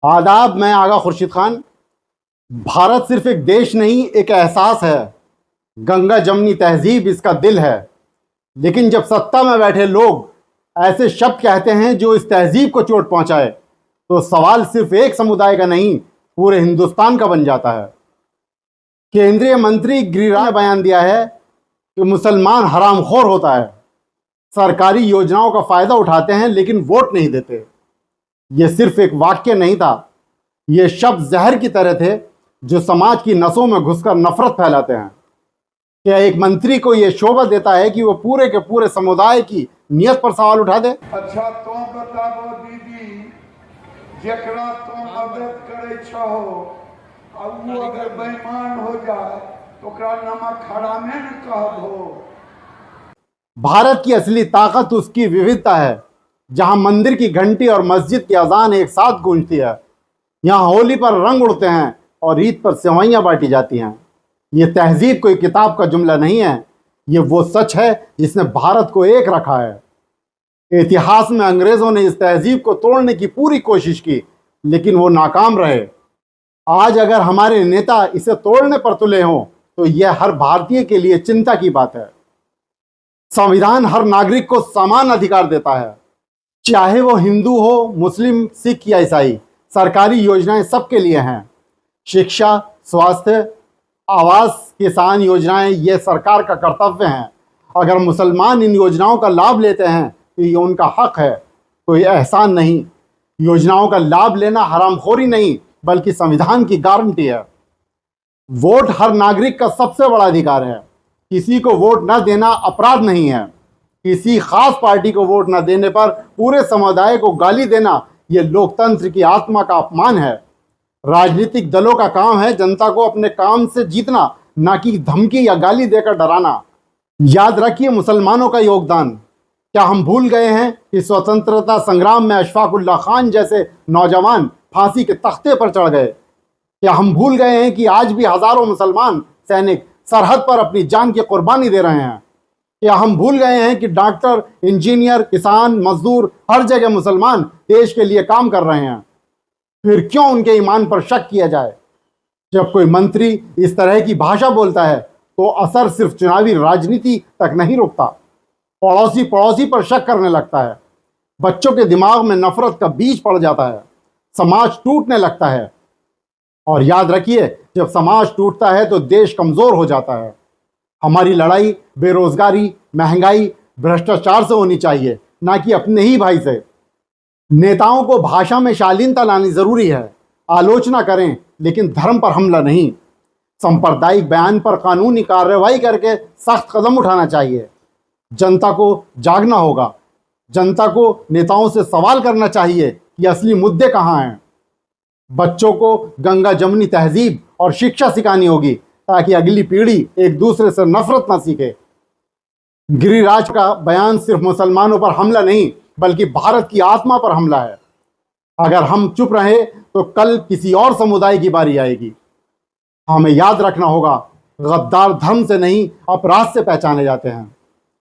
आदाब, मैं आगा खुर्शीद खान। भारत सिर्फ एक देश नहीं, एक एहसास है। गंगा जमनी तहजीब इसका दिल है। लेकिन जब सत्ता में बैठे लोग ऐसे शब्द कहते हैं जो इस तहजीब को चोट पहुंचाए, तो सवाल सिर्फ एक समुदाय का नहीं, पूरे हिंदुस्तान का बन जाता है। केंद्रीय मंत्री गिरिराज ने बयान दिया है कि मुसलमान हरामखोर होता है, सरकारी योजनाओं का फायदा उठाते हैं लेकिन वोट नहीं देते। यह सिर्फ एक वाक्य नहीं था, ये शब्द जहर की तरह थे जो समाज की नसों में घुसकर नफरत फैलाते हैं। क्या एक मंत्री को यह शोभा देता है कि वो पूरे के पूरे समुदाय की नियत पर सवाल उठा दे? अच्छा तो बताबो दीदी, जेकरा तो मदद करे छो अब वो अगर बेईमान हो जाए तो ओकरा नमक हरामे न कहबो। भारत की असली ताकत उसकी विविधता है, जहां मंदिर की घंटी और मस्जिद की अजान एक साथ गूंजती है। यहाँ होली पर रंग उड़ते हैं और ईद पर सेवइयाँ बांटी जाती हैं। ये तहजीब कोई किताब का जुमला नहीं है, ये वो सच है जिसने भारत को एक रखा है। इतिहास में अंग्रेजों ने इस तहजीब को तोड़ने की पूरी कोशिश की, लेकिन वो नाकाम रहे। आज अगर हमारे नेता इसे तोड़ने पर तुले हों तो यह हर भारतीय के लिए चिंता की बात है। संविधान हर नागरिक को समान अधिकार देता है, चाहे वो हिंदू हो, मुस्लिम, सिख या ईसाई। सरकारी योजनाएं सबके लिए हैं। शिक्षा, स्वास्थ्य, आवास, किसान योजनाएं ये सरकार का कर्तव्य हैं। अगर मुसलमान इन योजनाओं का लाभ लेते हैं तो ये उनका हक है, कोई एहसान नहीं। योजनाओं का लाभ लेना हरामखोरी नहीं, बल्कि संविधान की गारंटी है। वोट हर नागरिक का सबसे बड़ा अधिकार है। किसी को वोट न देना अपराध नहीं है। किसी खास पार्टी को वोट न देने पर पूरे समुदाय को गाली देना यह लोकतंत्र की आत्मा का अपमान है। राजनीतिक दलों का काम है जनता को अपने काम से जीतना, ना कि धमकी या गाली देकर डराना। याद रखिए मुसलमानों का योगदान। क्या हम भूल गए हैं कि स्वतंत्रता संग्राम में अशफाक उल्लाह खान जैसे नौजवान फांसी के तख्ते पर चढ़ गए? क्या हम भूल गए हैं कि आज भी हजारों मुसलमान सैनिक सरहद पर अपनी जान की कुर्बानी दे रहे हैं? क्या हम भूल गए हैं कि डॉक्टर, इंजीनियर, किसान, मजदूर, हर जगह मुसलमान देश के लिए काम कर रहे हैं? फिर क्यों उनके ईमान पर शक किया जाए? जब कोई मंत्री इस तरह की भाषा बोलता है तो असर सिर्फ चुनावी राजनीति तक नहीं रुकता, पड़ोसी पर शक करने लगता है। बच्चों के दिमाग में नफरत का बीज पड़ जाता है, समाज टूटने लगता है। और याद रखिए, जब समाज टूटता है तो देश कमजोर हो जाता है। हमारी लड़ाई बेरोजगारी, महंगाई, भ्रष्टाचार से होनी चाहिए, ना कि अपने ही भाई से। नेताओं को भाषा में शालीनता लानी जरूरी है। आलोचना करें लेकिन धर्म पर हमला नहीं। सांप्रदायिक बयान पर कानूनी कार्रवाई करके सख्त कदम उठाना चाहिए। जनता को जागना होगा। जनता को नेताओं से सवाल करना चाहिए कि असली मुद्दे कहाँ हैं। बच्चों को गंगा जमनी तहजीब और शिक्षा सिखानी होगी, ताकि अगली पीढ़ी एक दूसरे से नफरत न सीखे। गिरिराज का बयान सिर्फ मुसलमानों पर हमला नहीं, बल्कि भारत की आत्मा पर हमला है। अगर हम चुप रहे तो कल किसी और समुदाय की बारी आएगी। हमें याद रखना होगा, गद्दार धर्म से नहीं, अपराध से पहचाने जाते हैं।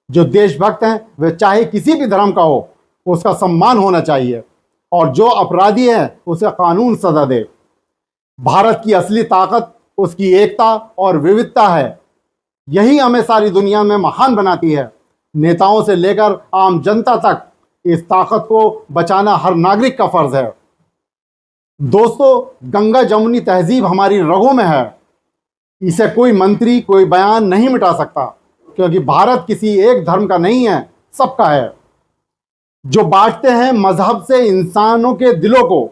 जो देशभक्त हैं वे चाहे किसी भी धर्म का हो, उसका सम्मान होना चाहिए, और जो अपराधी है उसे कानून सजा दे। भारत की असली ताकत उसकी एकता और विविधता है। यही हमें सारी दुनिया में महान बनाती है। नेताओं से लेकर आम जनता तक इस ताकत को बचाना हर नागरिक का फर्ज है। दोस्तों, गंगा जमुनी तहजीब हमारी रगों में है। इसे कोई मंत्री, कोई बयान नहीं मिटा सकता, क्योंकि भारत किसी एक धर्म का नहीं है, सबका है। जो बांटते हैं मजहब से इंसानों के दिलों को,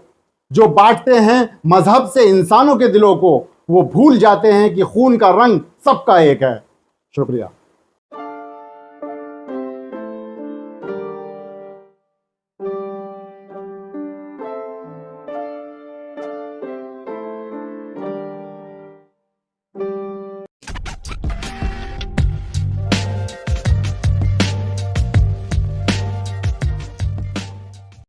जो बांटते हैं मजहब से इंसानों के दिलों को, वो भूल जाते हैं कि खून का रंग सबका एक है। शुक्रिया।